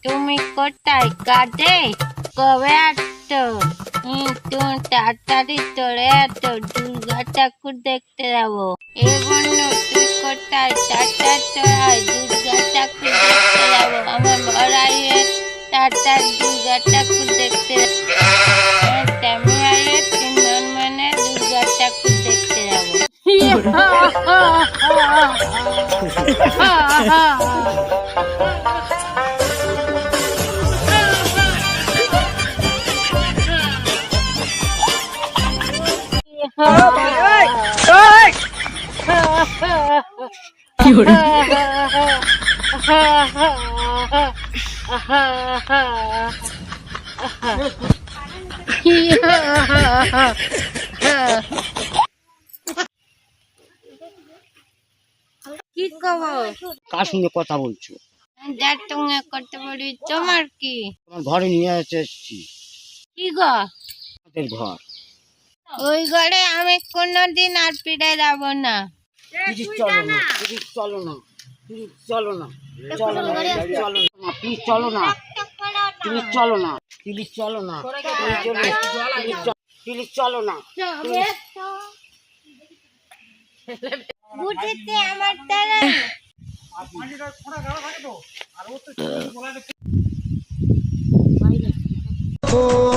তুমি কোথায় কাজে কবে আসছো? তুমি তাড়াতাড়ি চলে আসো, দুর্গা ঠাকুর দেখতে যাবো। এ বন্ধু, তুই কোথায়? তাড়াতাড়ি চলে আয়, দুর্গা ঠাকুর দেখতে যাবো। আমার বড়াইয়ে তাড়াতাড়ি দুর্গা ঠাকুর দেখতে তেমনি আইয়ে তিনজন মানে দুর্গা ঠাকুর দেখতে যাবো। কি খবর? কার সঙ্গে কথা বলছো? যার সঙ্গে করতে পারি। তোমার কি? তোমার ঘরে নিয়ে এসেছি। কি গো? আমাদের ঘর। ওই ঘরে আমি কোনোদিন আর ফিরে যাব না। প্লিজ চলো না, প্লিজ চলো না, প্লিজ চলো না, চলো না, চলো না, প্লিজ চলো না, প্লিজ চলো না, প্লিজ চলো না, প্লিজ চলো না। বুঝেছে আমার দ্বারা। ও